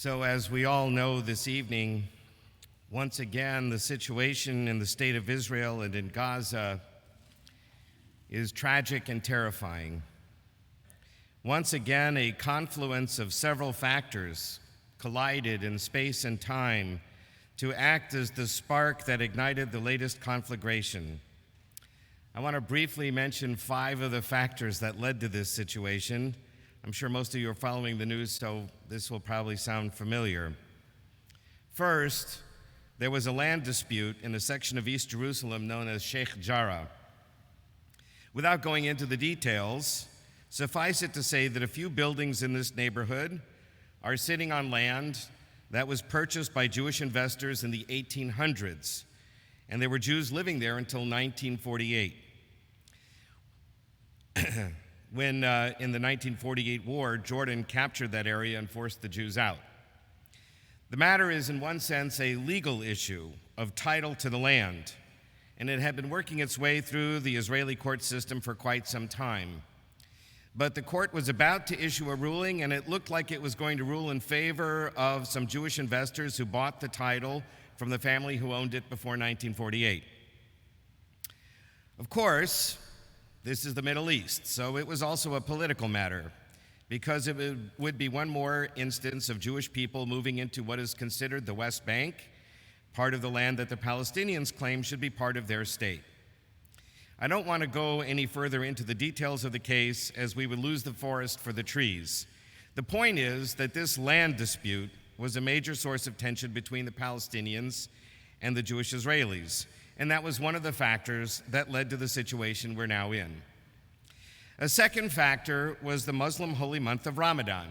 So as we all know this evening, once again, the situation in the state of Israel and in Gaza is tragic and terrifying. Once again, a confluence of several factors collided in space and time to act as the spark that ignited the latest conflagration. I want to briefly mention 5 of the factors that led to this situation. I'm sure most of you are following the news, so this will probably sound familiar. First, there was a land dispute in a section of East Jerusalem known as Sheikh Jarrah. Without going into the details, suffice it to say that a few buildings in this neighborhood are sitting on land that was purchased by Jewish investors in the 1800s, and there were Jews living there until 1948. When in the 1948 war, Jordan captured that area and forced the Jews out. The matter is, in one sense, a legal issue of title to the land, and it had been working its way through the Israeli court system for quite some time. But the court was about to issue a ruling, and it looked like it was going to rule in favor of some Jewish investors who bought the title from the family who owned it before 1948. Of course, this is the Middle East, so it was also a political matter, because it would be one more instance of Jewish people moving into what is considered the West Bank, part of the land that the Palestinians claim should be part of their state. I don't want to go any further into the details of the case, as we would lose the forest for the trees. The point is that this land dispute was a major source of tension between the Palestinians and the Jewish Israelis, and that was one of the factors that led to the situation we're now in. A second factor was the Muslim holy month of Ramadan.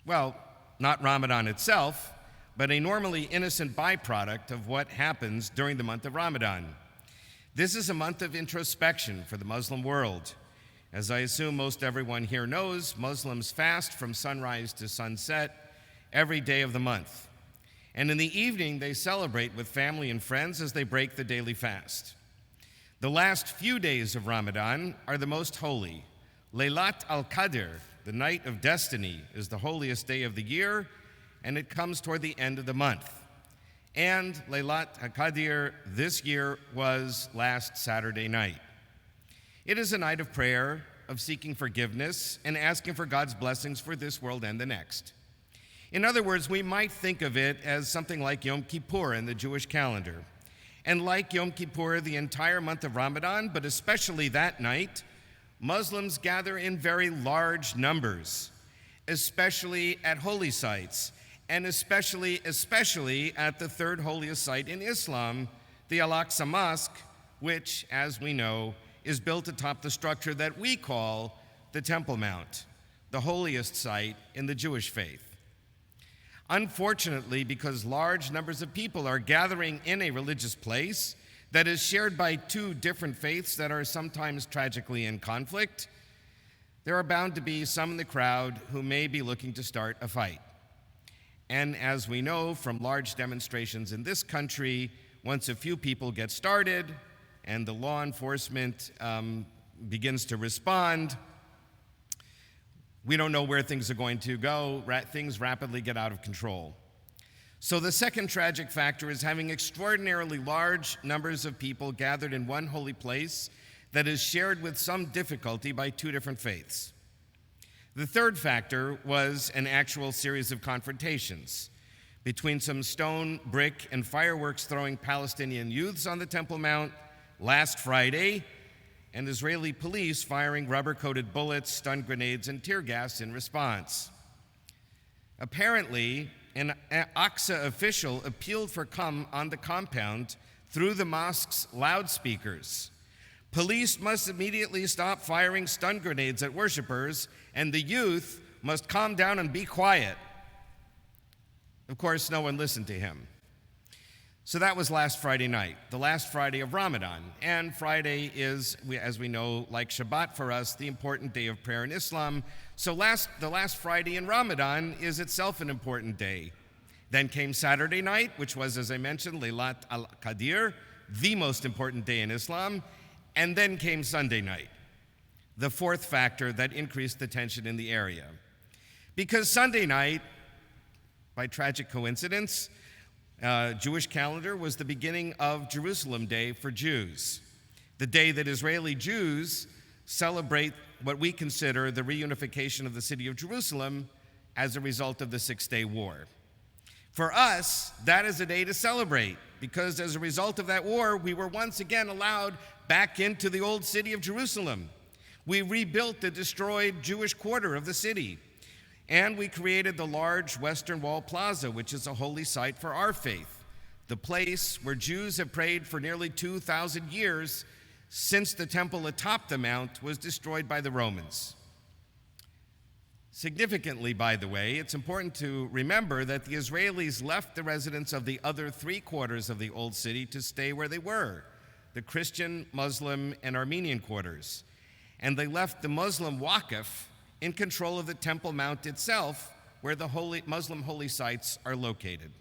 Well, not Ramadan itself, but a normally innocent byproduct of what happens during the month of Ramadan. This is a month of introspection for the Muslim world. As I assume most everyone here knows, Muslims fast from sunrise to sunset every day of the month. And in the evening, they celebrate with family and friends as they break the daily fast. The last few days of Ramadan are the most holy. Laylat al-Qadr, the night of destiny, is the holiest day of the year, and it comes toward the end of the month. And Laylat al-Qadr this year was last Saturday night. It is a night of prayer, of seeking forgiveness, and asking for God's blessings for this world and the next. In other words, we might think of it as something like Yom Kippur in the Jewish calendar. And like Yom Kippur, the entire month of Ramadan, but especially that night, Muslims gather in very large numbers, especially at holy sites, and especially at the third holiest site in Islam, the Al-Aqsa Mosque, which, as we know, is built atop the structure that we call the Temple Mount, the holiest site in the Jewish faith. Unfortunately, because large numbers of people are gathering in a religious place that is shared by 2 different faiths that are sometimes tragically in conflict, there are bound to be some in the crowd who may be looking to start a fight. And as we know from large demonstrations in this country, once a few people get started and the law enforcement begins to respond, we don't know where things are going to go. Things rapidly get out of control. So the second tragic factor is having extraordinarily large numbers of people gathered in one holy place that is shared with some difficulty by 2 different faiths. The third factor was an actual series of confrontations between some stone, brick, and fireworks throwing Palestinian youths on the Temple Mount last Friday, and Israeli police firing rubber-coated bullets, stun grenades, and tear gas in response. Apparently, an Aqsa official appealed for come on the compound through the mosque's loudspeakers. Police must immediately stop firing stun grenades at worshipers, and the youth must calm down and be quiet. Of course, no one listened to him. So that was last Friday night, the last Friday of Ramadan. And Friday is, as we know, like Shabbat for us, the important day of prayer in Islam. So the last Friday in Ramadan is itself an important day. Then came Saturday night, which was, as I mentioned, Laylat al-Qadr, the most important day in Islam. And then came Sunday night, the fourth factor that increased the tension in the area. Because Sunday night, by tragic coincidence, Jewish calendar was the beginning of Jerusalem Day for Jews, the day that Israeli Jews celebrate what we consider the reunification of the city of Jerusalem as a result of the Six-Day War. For us, that is a day to celebrate, because as a result of that war, we were once again allowed back into the old city of Jerusalem. We rebuilt the destroyed Jewish quarter of the city, and we created the large Western Wall Plaza, which is a holy site for our faith, the place where Jews have prayed for nearly 2,000 years since the temple atop the mount was destroyed by the Romans. Significantly, by the way, it's important to remember that the Israelis left the residents of the other three quarters of the old city to stay where they were, the Christian, Muslim, and Armenian quarters. And they left the Muslim Waqf in control of the Temple Mount itself, where the Muslim holy sites are located.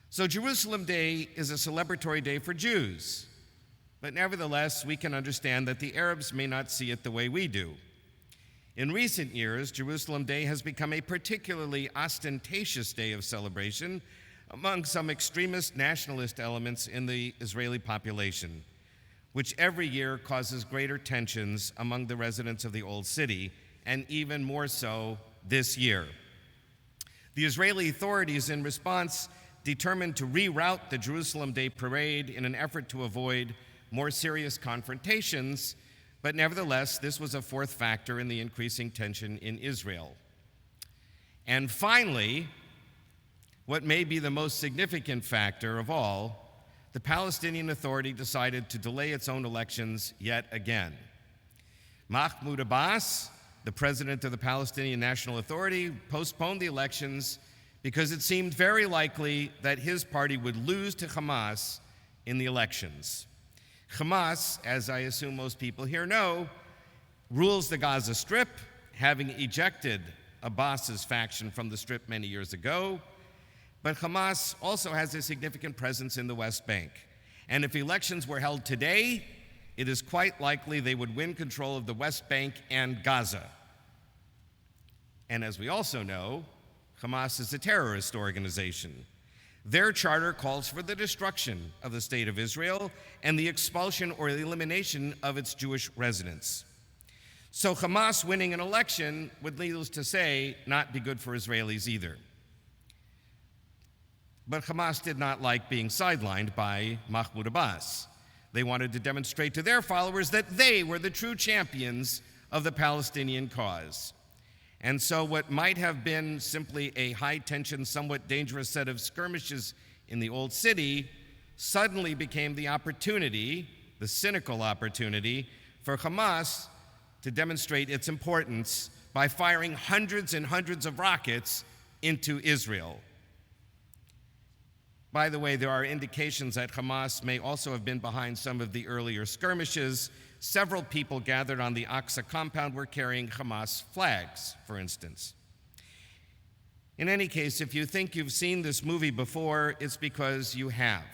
So Jerusalem Day is a celebratory day for Jews, but nevertheless, we can understand that the Arabs may not see it the way we do. In recent years, Jerusalem Day has become a particularly ostentatious day of celebration among some extremist nationalist elements in the Israeli population, which every year causes greater tensions among the residents of the Old City, and even more so this year. The Israeli authorities, in response, determined to reroute the Jerusalem Day parade in an effort to avoid more serious confrontations, but nevertheless, this was a fourth factor in the increasing tension in Israel. And finally, what may be the most significant factor of all, the Palestinian Authority decided to delay its own elections yet again. Mahmoud Abbas, the president of the Palestinian National Authority, postponed the elections because it seemed very likely that his party would lose to Hamas in the elections. Hamas, as I assume most people here know, rules the Gaza Strip, having ejected Abbas's faction from the Strip many years ago. But Hamas also has a significant presence in the West Bank. And if elections were held today, it is quite likely they would win control of the West Bank and Gaza. And as we also know, Hamas is a terrorist organization. Their charter calls for the destruction of the state of Israel and the expulsion or the elimination of its Jewish residents. So Hamas winning an election would, needless to say, not be good for Israelis either. But Hamas did not like being sidelined by Mahmoud Abbas. They wanted to demonstrate to their followers that they were the true champions of the Palestinian cause. And so what might have been simply a high-tension, somewhat dangerous set of skirmishes in the Old City suddenly became the opportunity, the cynical opportunity, for Hamas to demonstrate its importance by firing hundreds and hundreds of rockets into Israel. By the way, there are indications that Hamas may also have been behind some of the earlier skirmishes. Several people gathered on the Aqsa compound were carrying Hamas flags, for instance. In any case, if you think you've seen this movie before, it's because you have.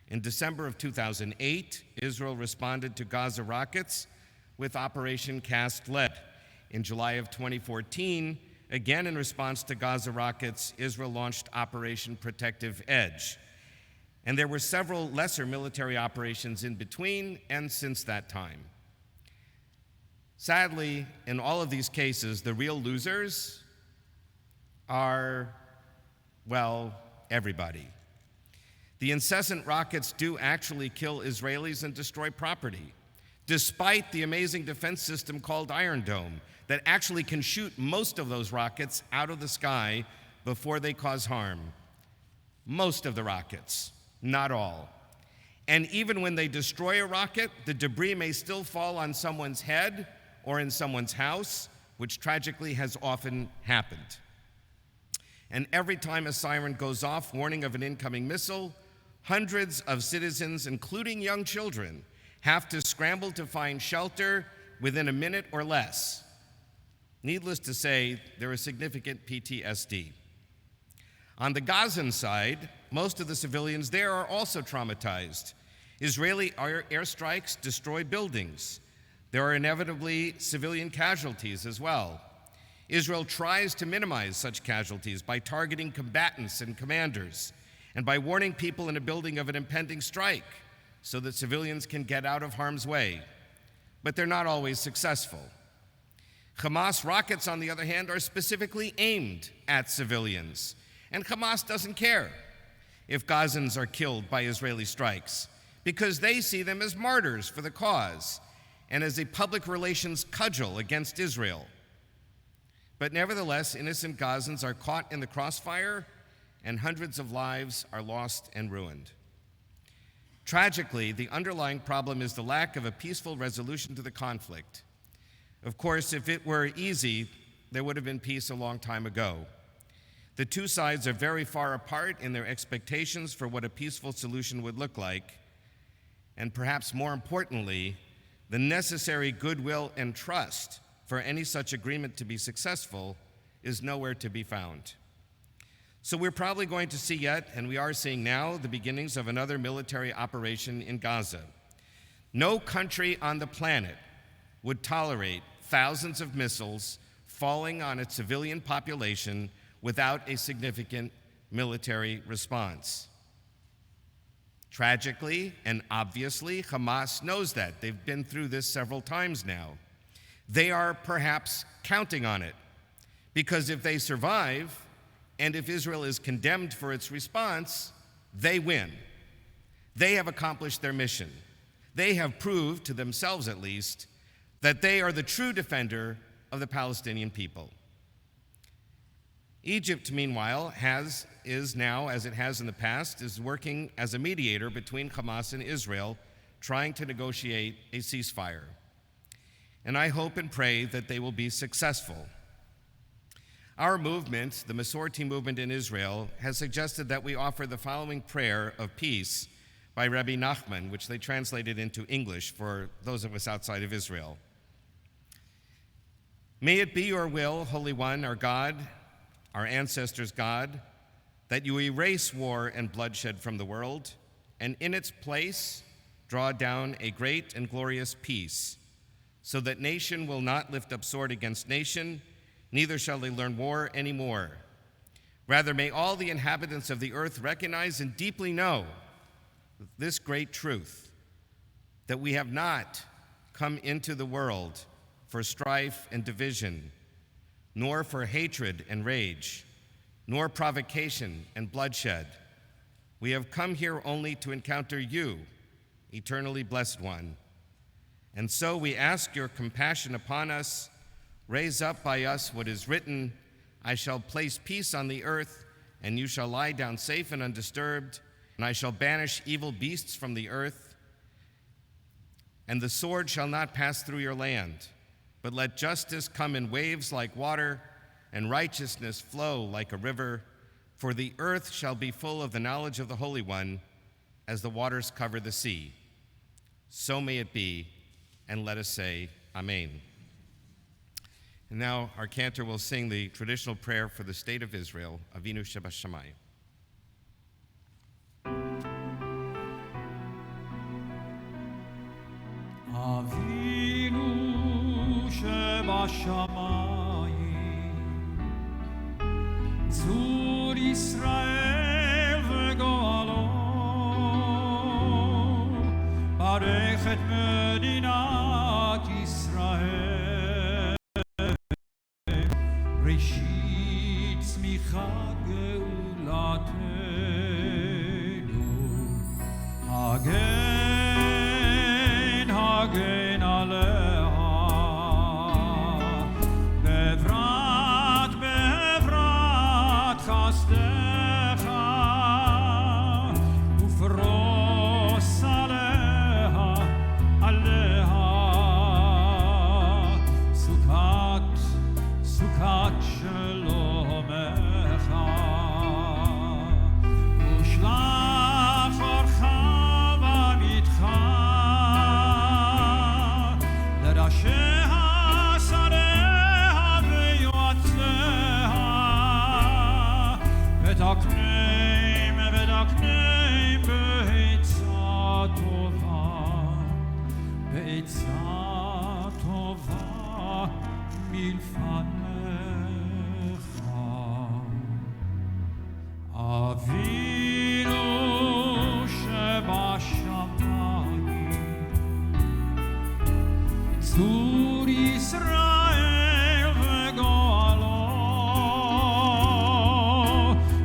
In December of 2008, Israel responded to Gaza rockets with Operation Cast Lead. In July of 2014, again in response to Gaza rockets, Israel launched Operation Protective Edge. And there were several lesser military operations in between and since that time. Sadly, in all of these cases, the real losers are, well, everybody. The incessant rockets do actually kill Israelis and destroy property, despite the amazing defense system called Iron Dome that actually can shoot most of those rockets out of the sky before they cause harm. Most of the rockets. Not all. And even when they destroy a rocket, the debris may still fall on someone's head or in someone's house, which tragically has often happened. And every time a siren goes off warning of an incoming missile, hundreds of citizens, including young children, have to scramble to find shelter within a minute or less. Needless to say, there is significant PTSD. On the Gazan side, most of the civilians there are also traumatized. Israeli airstrikes destroy buildings. There are inevitably civilian casualties as well. Israel tries to minimize such casualties by targeting combatants and commanders and by warning people in a building of an impending strike so that civilians can get out of harm's way. But they're not always successful. Hamas rockets, on the other hand, are specifically aimed at civilians, and Hamas doesn't care if Gazans are killed by Israeli strikes because they see them as martyrs for the cause and as a public relations cudgel against Israel. But nevertheless, innocent Gazans are caught in the crossfire and hundreds of lives are lost and ruined. Tragically, the underlying problem is the lack of a peaceful resolution to the conflict. Of course, if it were easy, there would have been peace a long time ago. The two sides are very far apart in their expectations for what a peaceful solution would look like, and perhaps more importantly, the necessary goodwill and trust for any such agreement to be successful is nowhere to be found. So we're probably going to see yet, and we are seeing now, the beginnings of another military operation in Gaza. No country on the planet would tolerate thousands of missiles falling on its civilian population without a significant military response. Tragically and obviously, Hamas knows that. They've been through this several times now. They are perhaps counting on it, because if they survive, and if Israel is condemned for its response, they win. They have accomplished their mission. They have proved, to themselves at least, that they are the true defender of the Palestinian people. Egypt, meanwhile, is now, as it has in the past, is working as a mediator between Hamas and Israel, trying to negotiate a ceasefire. And I hope and pray that they will be successful. Our movement, the Masorti movement in Israel, has suggested that we offer the following prayer of peace by Rabbi Nachman, which they translated into English for those of us outside of Israel. May it be your will, Holy One, our God, our ancestors' God, that you erase war and bloodshed from the world, and in its place draw down a great and glorious peace, so that nation will not lift up sword against nation, neither shall they learn war anymore. Rather, may all the inhabitants of the earth recognize and deeply know this great truth, that we have not come into the world for strife and division, nor for hatred and rage, nor provocation and bloodshed. We have come here only to encounter you, eternally blessed one. And so we ask your compassion upon us. Raise up by us what is written, I shall place peace on the earth, and you shall lie down safe and undisturbed, and I shall banish evil beasts from the earth, and the sword shall not pass through your land, but let justice come in waves like water, and righteousness flow like a river, for the earth shall be full of the knowledge of the Holy One, as the waters cover the sea. So may it be, and let us say, Amen. And now our cantor will sing the traditional prayer for the state of Israel, Avinu Shebashamayim. Avinu Shebashamayim, Zur Yisrael v'goalo, Barech et Medinat Yisrael, ראשית צמיחה גאולתנו, הגן, הגן עליה, בעברת, בעברת חסדך, ופרוס עליה, עליה, סוכת שלומך, ושלח אורך בביתך, לראשיה, שריה ויועציה, ותקנם, ותקנם בעצה טובה, בעצה טובה מלפניך. צור ישראל וגואלו,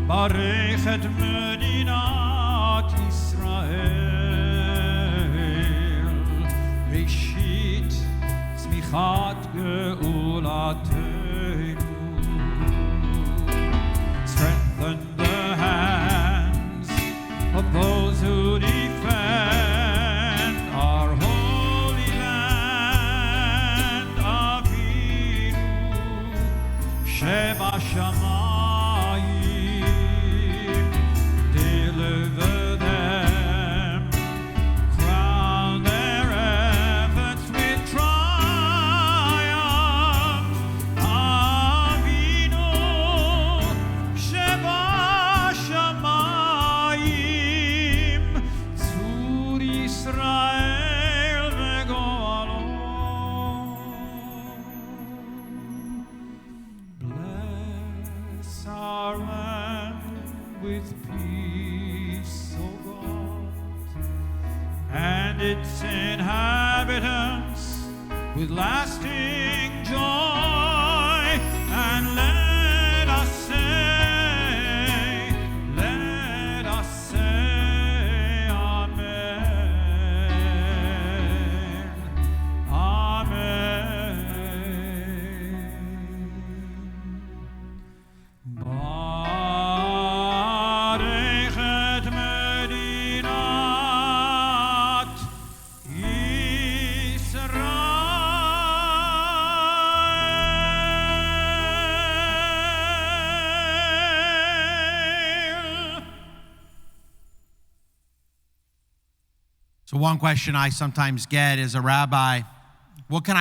ברך את מדינת ישראל, ראשית צמיחת גאולתנו. Strengthen the hands of those who defend our holy land. Avinu Shebashamayim, deliver them, crown their efforts with triumph. Avinu Shebashamayim, Tzur Yisrael vegoalo. Bless our land with peace, O God, and its inhabitants with lasting joy. And let us say, Amen, Amen. Barech et medinat Israel. So one question I sometimes get as a rabbi, what can I